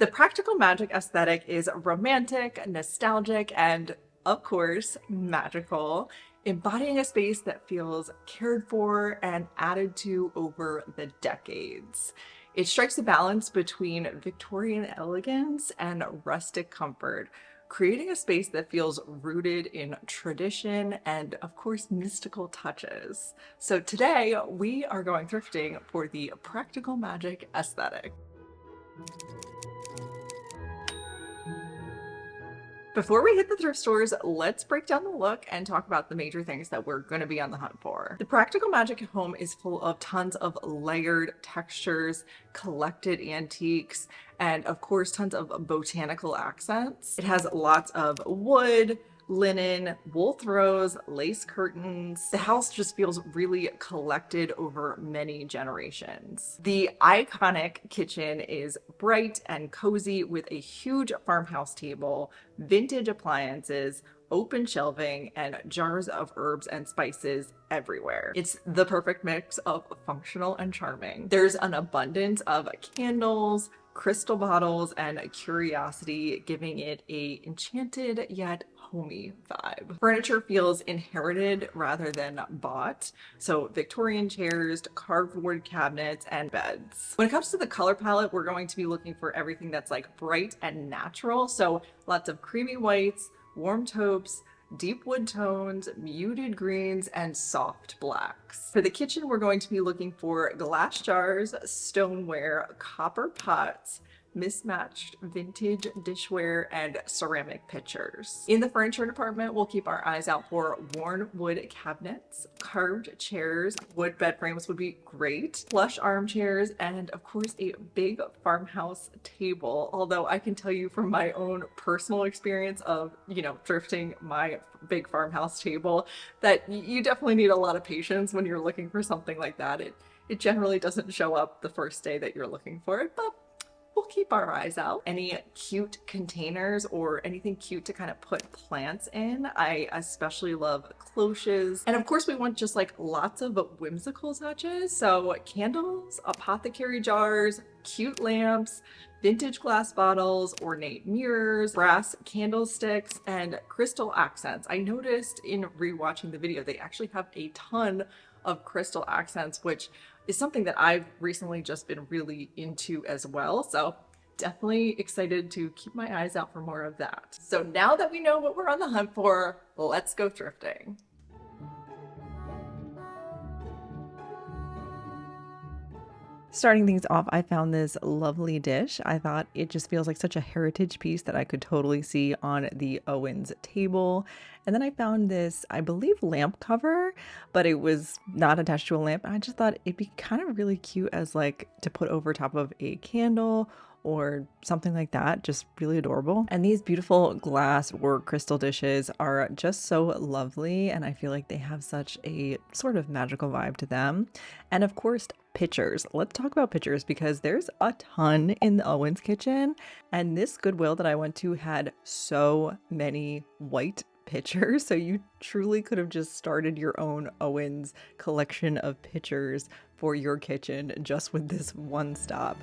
The practical magic aesthetic is romantic, nostalgic, and of course, magical, embodying a space that feels cared for and added to over the decades. It strikes a balance between Victorian elegance and rustic comfort, creating a space that feels rooted in tradition and, of course, mystical touches. So today we are going thrifting for the practical magic aesthetic. Before we hit the thrift stores, let's break down the look and talk about the major things that we're going to be on the hunt for. The practical magic at home is full of tons of layered textures, collected antiques, and of course, tons of botanical accents. It has lots of wood, linen, wool throws, lace curtains. The house just feels really collected over many generations. The iconic kitchen is bright and cozy with a huge farmhouse table, vintage appliances, open shelving, and jars of herbs and spices everywhere. It's the perfect mix of functional and charming. There's an abundance of candles, crystal bottles, and curiosity, giving it a enchanted yet homey vibe. Furniture feels inherited rather than bought. So Victorian chairs, carved wood cabinets, and beds. When it comes to the color palette, we're going to be looking for everything that's like bright and natural. So lots of creamy whites, warm taupes, deep wood tones, muted greens, and soft blacks. For the kitchen, we're going to be looking for glass jars, stoneware, copper pots, mismatched vintage dishware, and ceramic pitchers. In the furniture department, we'll keep our eyes out for worn wood cabinets, carved chairs, wood bed frames would be great, plush armchairs, and of course a big farmhouse table. Although I can tell you from my own personal experience of, thrifting my big farmhouse table, that you definitely need a lot of patience when you're looking for something like that. It generally doesn't show up the first day that you're looking for it, but we'll keep our eyes out. Any cute containers or anything cute to kind of put plants in. I especially love cloches. And of course we want just like lots of whimsical touches. So candles, apothecary jars, cute lamps, vintage glass bottles, ornate mirrors, brass candlesticks, and crystal accents. I noticed in rewatching the video, they actually have a ton of crystal accents, which is something that I've recently just been really into as well. So definitely excited to keep my eyes out for more of that. So now that we know what we're on the hunt for, let's go thrifting. Starting things off, I found this lovely dish. I thought it just feels like such a heritage piece that I could totally see on the Owens table. And then I found this, I believe, lamp cover, but it was not attached to a lamp. I just thought it'd be kind of really cute as like to put over top of a candle or something like that. Just really adorable. And these beautiful glass or crystal dishes are just so lovely, and I feel like they have such a sort of magical vibe to them. And of course, pitchers. Let's talk about pitchers because there's a ton in the Owens kitchen, and this Goodwill that I went to had so many white pitchers, so you truly could have just started your own Owens collection of pitchers for your kitchen just with this one stop.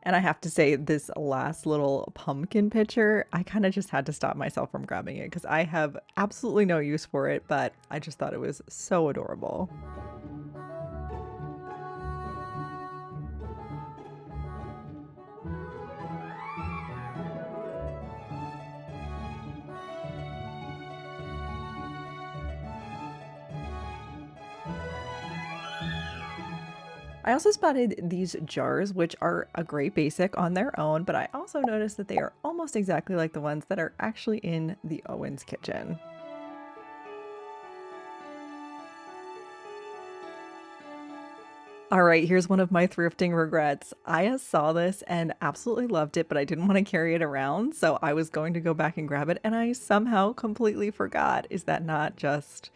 And I have to say, this last little pumpkin pitcher, I kind of just had to stop myself from grabbing it because I have absolutely no use for it, but I just thought it was so adorable. I also spotted these jars, which are a great basic on their own, but I also noticed that they are almost exactly like the ones that are actually in the Owens kitchen. All right, here's one of my thrifting regrets. I saw this and absolutely loved it, but I didn't want to carry it around, so I was going to go back and grab it, and I somehow completely forgot. Is that not just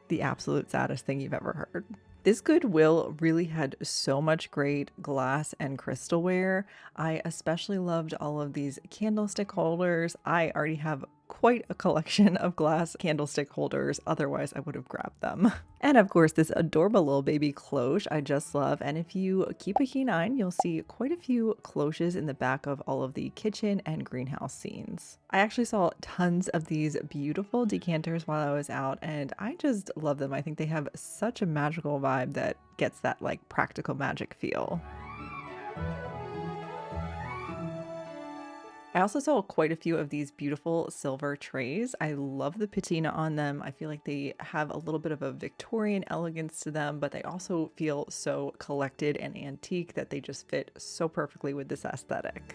the absolute saddest thing you've ever heard? This Goodwill really had so much great glass and crystalware. I especially loved all of these candlestick holders. I already have quite a collection of glass candlestick holders. Otherwise, I would have grabbed them. And of course, this adorable little baby cloche I just love. And if you keep a keen eye, you'll see quite a few cloches in the back of all of the kitchen and greenhouse scenes. I actually saw tons of these beautiful decanters while I was out, and I just love them. I think they have such a magical vibe that gets that like practical magic feel. I also saw quite a few of these beautiful silver trays. I love the patina on them. I feel like they have a little bit of a Victorian elegance to them, but they also feel so collected and antique that they just fit so perfectly with this aesthetic.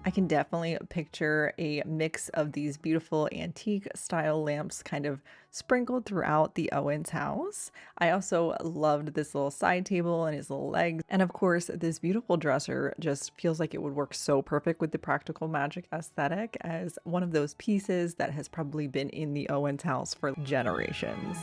I can definitely picture a mix of these beautiful antique style lamps kind of sprinkled throughout the Owens house. I also loved this little side table and his little legs. And of course, this beautiful dresser just feels like it would work so perfect with the practical magic aesthetic as one of those pieces that has probably been in the Owens house for generations.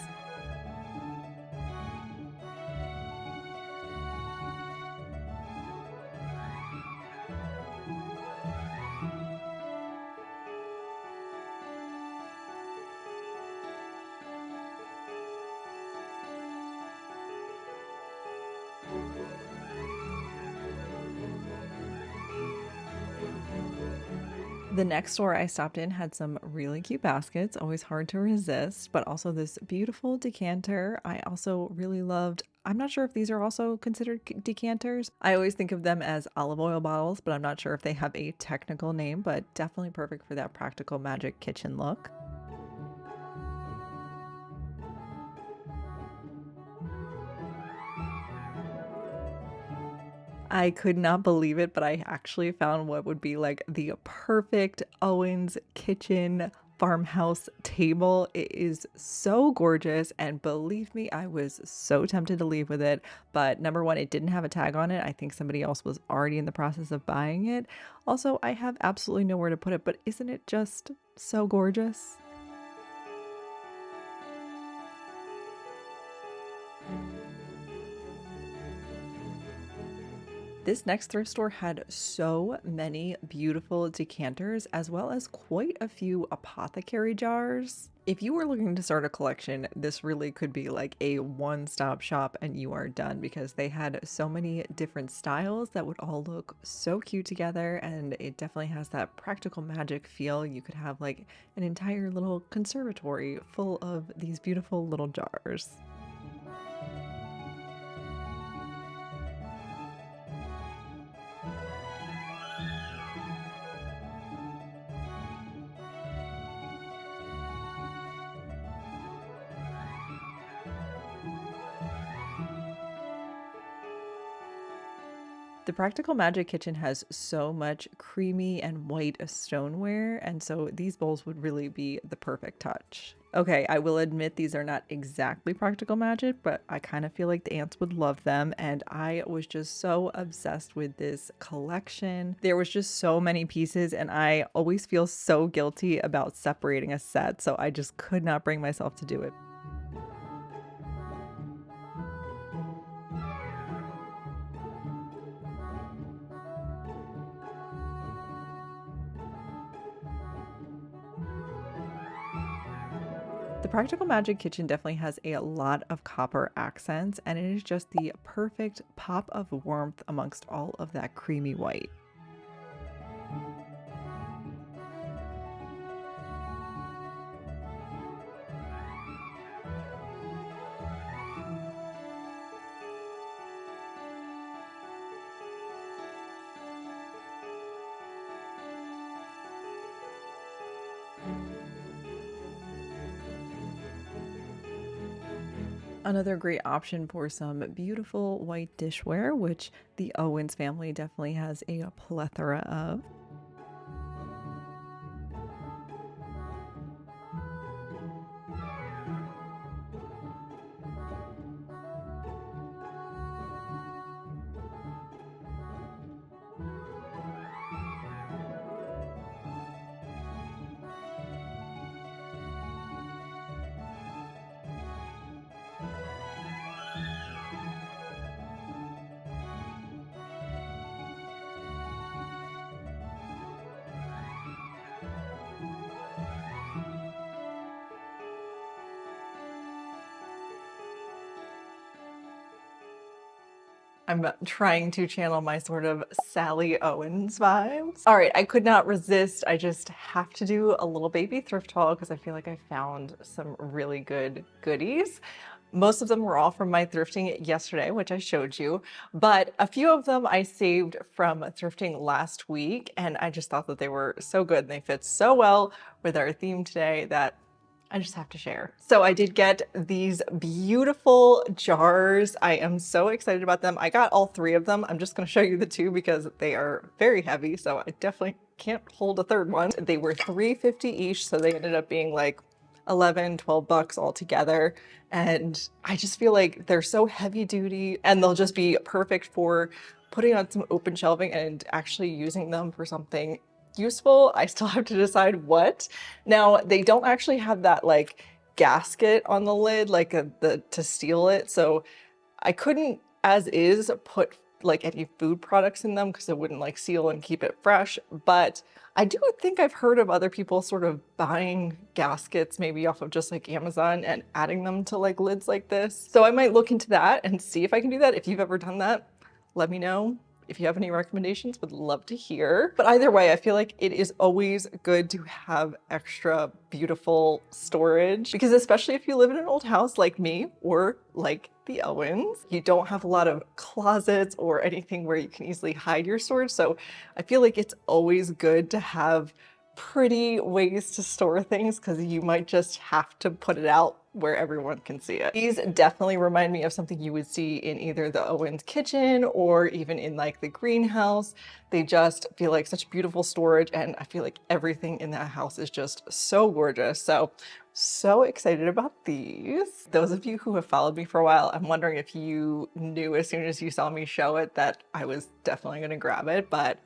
The next store I stopped in had some really cute baskets, always hard to resist, but also this beautiful decanter. I also really loved. I'm not sure if these are also considered decanters. I always think of them as olive oil bottles, but I'm not sure if they have a technical name, but definitely perfect for that practical magic kitchen look. I could not believe it, but I actually found what would be like the perfect Owens kitchen farmhouse table. It is so gorgeous, and believe me, I was so tempted to leave with it. But number one, it didn't have a tag on it. I think somebody else was already in the process of buying it. Also, I have absolutely nowhere to put it, but isn't it just so gorgeous? This next thrift store had so many beautiful decanters, as well as quite a few apothecary jars. If you were looking to start a collection, this really could be like a one-stop shop and you are done because they had so many different styles that would all look so cute together, and it definitely has that practical magic feel. You could have like an entire little conservatory full of these beautiful little jars. The Practical Magic Kitchen has so much creamy and white stoneware, and so these bowls would really be the perfect touch. Okay, I will admit these are not exactly practical magic, but I kind of feel like the ants would love them, and I was just so obsessed with this collection. There was just so many pieces, and I always feel so guilty about separating a set, so I just could not bring myself to do it. The Practical Magic Kitchen definitely has a lot of copper accents, and it is just the perfect pop of warmth amongst all of that creamy white. Another great option for some beautiful white dishware, which the Owens family definitely has a plethora of. I'm trying to channel my sort of Sally Owens vibes. All right, I could not resist. I just have to do a little baby thrift haul because I feel like I found some really good goodies. Most of them were all from my thrifting yesterday, which I showed you, but a few of them I saved from thrifting last week, and I just thought that they were so good and they fit so well with our theme today that I just have to share. So I did get these beautiful jars. I am so excited about them. I got all three of them. I'm just going to show you the two because they are very heavy, so I definitely can't hold a third one. They were $3.50 each, so they ended up being like 11, 12 bucks all together. And I just feel like they're so heavy duty and they'll just be perfect for putting on some open shelving and actually using them for something useful. I still have to decide what. Now, they don't actually have that like gasket on the lid, like to seal it. So I couldn't, as is, put like any food products in them because it wouldn't like seal and keep it fresh. But I do think I've heard of other people sort of buying gaskets maybe off of just like Amazon and adding them to like lids like this. So I might look into that and see if I can do that. If you've ever done that, let me know. If you have any recommendations, would love to hear. But either way, I feel like it is always good to have extra beautiful storage because especially if you live in an old house like me or like the Owens, you don't have a lot of closets or anything where you can easily hide your storage. So I feel like it's always good to have pretty ways to store things because you might just have to put it out where everyone can see it. These definitely remind me of something you would see in either the Owens kitchen or even in like the greenhouse. They just feel like such beautiful storage and I feel like everything in that house is just so gorgeous. So excited about these. Those of you who have followed me for a while, I'm wondering if you knew as soon as you saw me show it that I was definitely gonna grab it, but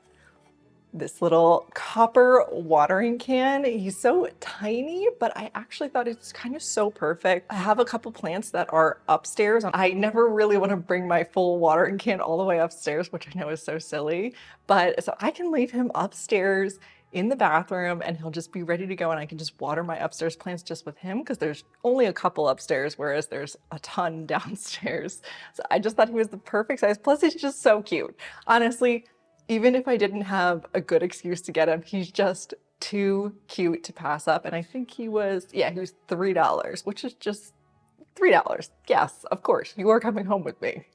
this little copper watering can. He's so tiny, but I actually thought it's kind of so perfect. I have a couple plants that are upstairs. I never really want to bring my full watering can all the way upstairs, which I know is so silly, but so I can leave him upstairs in the bathroom and he'll just be ready to go and I can just water my upstairs plants just with him because there's only a couple upstairs, whereas there's a ton downstairs. So I just thought he was the perfect size. Plus he's just so cute. Honestly, even if I didn't have a good excuse to get him, he's just too cute to pass up. And I think he was, yeah, he was $3, which is just $3. Yes, of course, you are coming home with me.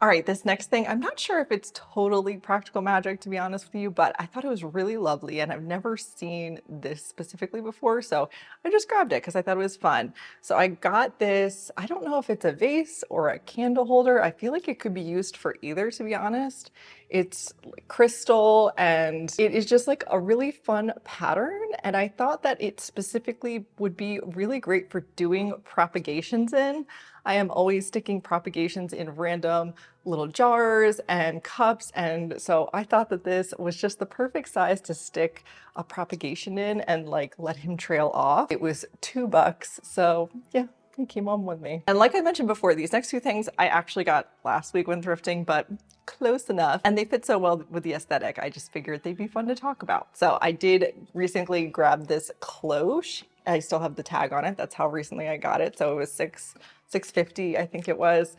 All right, this next thing, I'm not sure if it's totally practical magic, to be honest with you, but I thought it was really lovely and I've never seen this specifically before, so I just grabbed it because I thought it was fun. So I got this, I don't know if it's a vase or a candle holder. I feel like it could be used for either, to be honest. It's crystal and it is just like a really fun pattern. And I thought that it specifically would be really great for doing propagations in. I am always sticking propagations in random little jars and cups. And so I thought that this was just the perfect size to stick a propagation in and like let him trail off. It was $2. So yeah, he came on with me. And like I mentioned before, these next two things I actually got last week when thrifting, but close enough. And they fit so well with the aesthetic. I just figured they'd be fun to talk about. So I did recently grab this cloche. I still have the tag on it. That's how recently I got it. So it was $6.50, I think it was.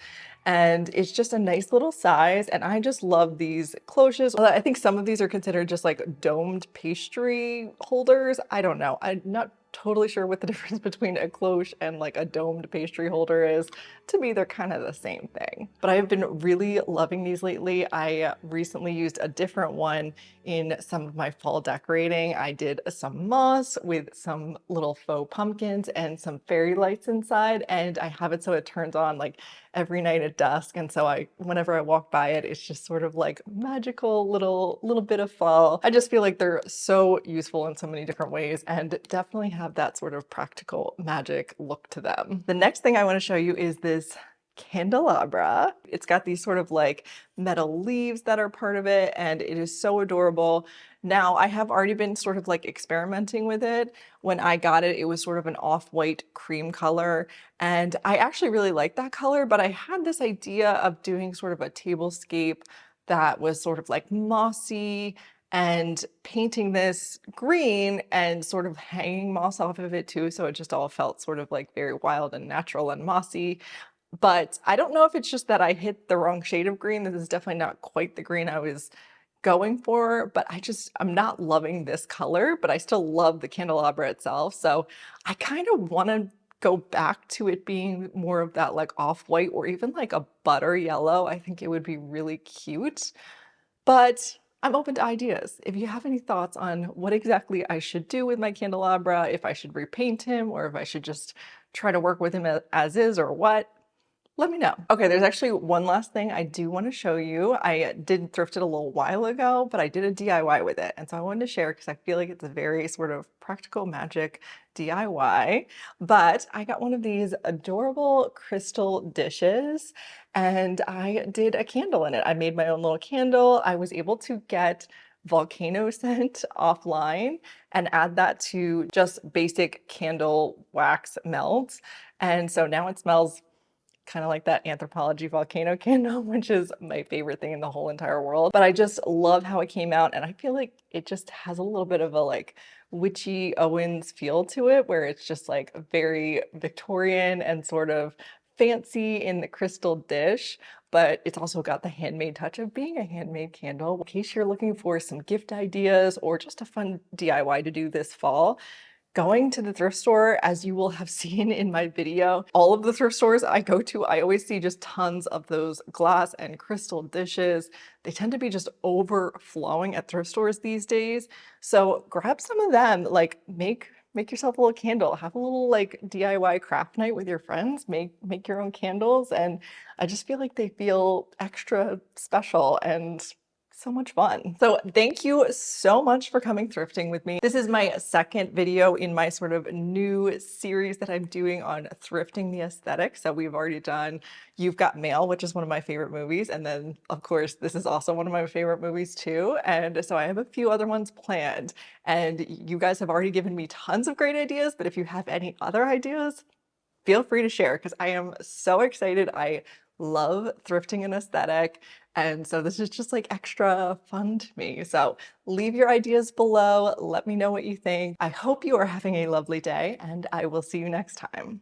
And it's just a nice little size. And I just love these cloches. I think some of these are considered just like domed pastry holders. I don't know. I'm not totally sure what the difference between a cloche and like a domed pastry holder is. To me, they're kind of the same thing. But I have been really loving these lately. I recently used a different one in some of my fall decorating. I did some moss with some little faux pumpkins and some fairy lights inside, and I have it so it turns on like every night at dusk. And so whenever I walk by it, it's just sort of like magical little bit of fall. I just feel like they're so useful in so many different ways and definitely have that sort of practical magic look to them. The next thing I want to show you is this candelabra. It's got these sort of like metal leaves that are part of it and it is so adorable. Now I have already been sort of like experimenting with it. When I got it, it was sort of an off-white cream color and I actually really like that color, but I had this idea of doing sort of a tablescape that was sort of like mossy and painting this green and sort of hanging moss off of it too. So it just all felt sort of like very wild and natural and mossy. But I don't know if it's just that I hit the wrong shade of green. This is definitely not quite the green I was going for, but I'm not loving this color, but I still love the candelabra itself. So I kind of want to go back to it being more of that like off-white or even like a butter yellow. I think it would be really cute, but I'm open to ideas. If you have any thoughts on what exactly I should do with my candelabra, if I should repaint him or if I should just try to work with him as is or what, let me know. Okay, there's actually one last thing I do want to show you. I did thrift it a little while ago, but I did a DIY with it. And so I wanted to share because I feel like it's a very sort of practical magic DIY. But I got one of these adorable crystal dishes and I did a candle in it. I made my own little candle. I was able to get volcano scent offline and add that to just basic candle wax melt. And so now it smells kind of like that Anthropology volcano candle, which is my favorite thing in the whole entire world. But I just love how it came out, and I feel like it just has a little bit of a like witchy Owens feel to it, where it's just like very Victorian and sort of fancy in the crystal dish, but it's also got the handmade touch of being a handmade candle. In case you're looking for some gift ideas or just a fun DIY to do this fall, going to the thrift store, as you will have seen in my video, all of the thrift stores I go to, I always see just tons of those glass and crystal dishes. They tend to be just overflowing at thrift stores these days. So grab some of them, like make yourself a little candle, have a little like DIY craft night with your friends, make your own candles. And I just feel like they feel extra special and so much fun. So thank you so much for coming thrifting with me. This is my second video in my sort of new series that I'm doing on thrifting the aesthetic. So we've already done You've Got Mail, which is one of my favorite movies. And then of course, this is also one of my favorite movies too. And so I have a few other ones planned and you guys have already given me tons of great ideas, but if you have any other ideas, feel free to share because I am so excited. I love thrifting and aesthetic. And so this is just like extra fun to me. So leave your ideas below. Let me know what you think. I hope you are having a lovely day and I will see you next time.